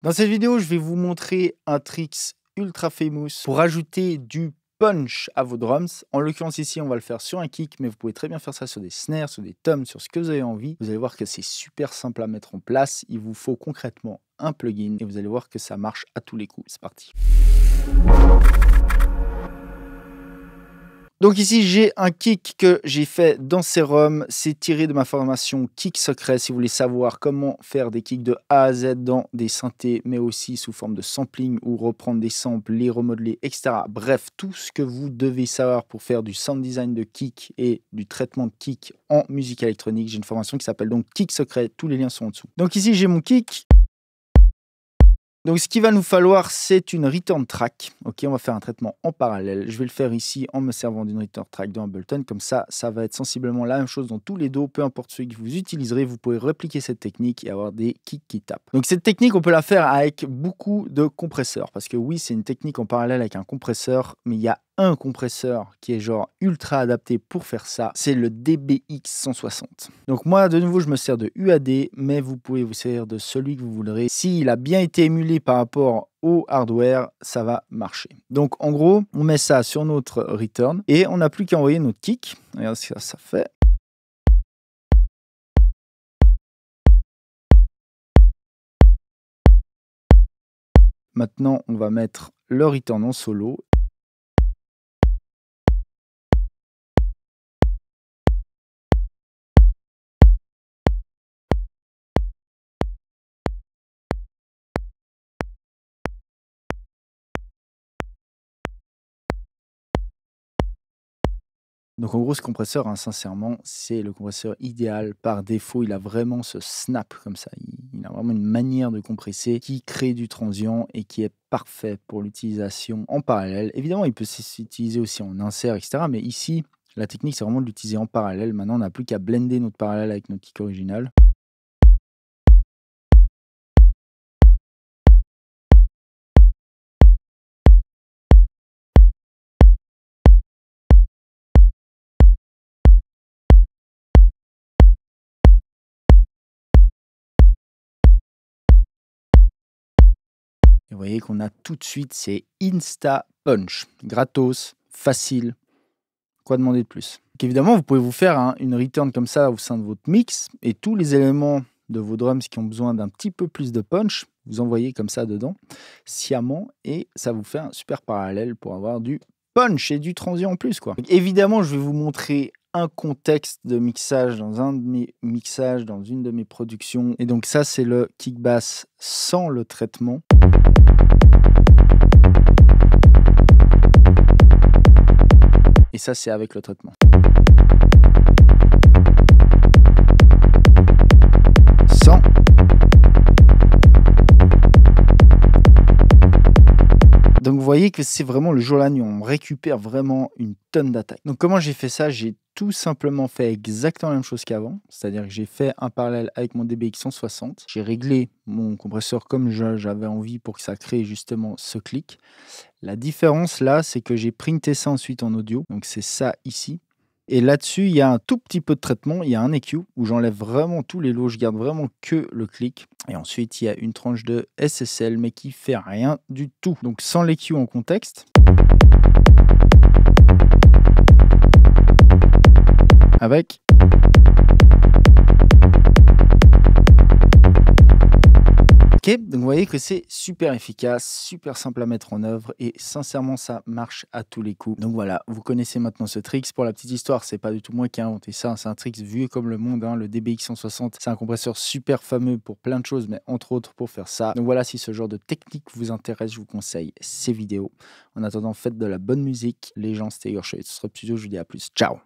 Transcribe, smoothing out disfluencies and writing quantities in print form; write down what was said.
Dans cette vidéo, je vais vous montrer un tricks ultra famous pour ajouter du punch à vos drums. En l'occurrence ici, on va le faire sur un kick, mais vous pouvez très bien faire ça sur des snares, sur des toms, sur ce que vous avez envie. Vous allez voir que c'est super simple à mettre en place. Il vous faut concrètement un plugin et vous allez voir que ça marche à tous les coups. C'est parti. Donc ici, j'ai un kick que j'ai fait dans Serum. C'est tiré de ma formation Kick Secret. Si vous voulez savoir comment faire des kicks de A à Z dans des synthés, mais aussi sous forme de sampling ou reprendre des samples, les remodeler, etc. Bref, tout ce que vous devez savoir pour faire du sound design de kick et du traitement de kick en musique électronique. J'ai une formation qui s'appelle donc Kick Secret. Tous les liens sont en dessous. Donc ici, j'ai mon kick. Donc, ce qu'il va nous falloir, c'est une return track. Ok, on va faire un traitement en parallèle. Je vais le faire ici en me servant d'une return track dans Ableton. Comme ça va être sensiblement la même chose dans tous les dos, peu importe celui que vous utiliserez. Vous pouvez répliquer cette technique et avoir des kicks qui tapent. Donc, cette technique, on peut la faire avec beaucoup de compresseurs. Parce que oui, c'est une technique en parallèle avec un compresseur, mais il y a un compresseur qui est genre ultra adapté pour faire ça, c'est le DBX 160. Donc moi, de nouveau, je me sers de UAD, mais vous pouvez vous servir de celui que vous voudrez. S'il a bien été émulé par rapport au hardware, ça va marcher. Donc en gros, on met ça sur notre return et on n'a plus qu'à envoyer notre kick. Regarde ce que ça fait. Maintenant, on va mettre le return en solo. Donc en gros, ce compresseur, hein, sincèrement, c'est le compresseur idéal par défaut. Il a vraiment ce snap comme ça. Il a vraiment une manière de compresser qui crée du transient et qui est parfait pour l'utilisation en parallèle. Évidemment, il peut s'utiliser aussi en insert, etc. Mais ici, la technique, c'est vraiment de l'utiliser en parallèle. Maintenant, on n'a plus qu'à blender notre parallèle avec notre kick original. Et vous voyez qu'on a tout de suite, c'est Insta Punch. Gratos, facile. Quoi demander de plus? Donc évidemment, vous pouvez vous faire une return comme ça au sein de votre mix et tous les éléments de vos drums qui ont besoin d'un petit peu plus de punch, vous envoyez comme ça dedans, sciemment, et ça vous fait un super parallèle pour avoir du punch et du transient en plus, quoi. Donc évidemment, je vais vous montrer un contexte de mixage dans un de mes mixages, dans une de mes productions. Et donc ça, c'est le kick bass sans le traitement. Et ça, c'est avec le traitement. Sans. Donc vous voyez que c'est vraiment le jour la nuit. On récupère vraiment une tonne d'attaques. Donc comment j'ai fait ça? J'ai tout simplement fait exactement la même chose qu'avant. C'est-à-dire que j'ai fait un parallèle avec mon DBX 160. J'ai réglé mon compresseur comme j'avais envie pour que ça crée justement ce clic. La différence là, c'est que j'ai printé ça ensuite en audio. Donc c'est ça ici. Et là-dessus, il y a un tout petit peu de traitement. Il y a un EQ où j'enlève vraiment tous les lots. Je garde vraiment que le clic. Et ensuite, il y a une tranche de SSL, mais qui fait rien du tout. Donc sans l'EQ en contexte. Avec. Ok, donc vous voyez que c'est super efficace, super simple à mettre en œuvre et sincèrement ça marche à tous les coups. Donc voilà, vous connaissez maintenant ce trick. Pour la petite histoire, c'est pas du tout moi qui ai inventé ça, c'est un trick vieux comme le monde, hein. Le DBX 160, c'est un compresseur super fameux pour plein de choses, mais entre autres pour faire ça. Donc voilà, si ce genre de technique vous intéresse, je vous conseille ces vidéos. En attendant, faites de la bonne musique. Les gens, c'était Igor Schultz, je vous dis à plus. Ciao.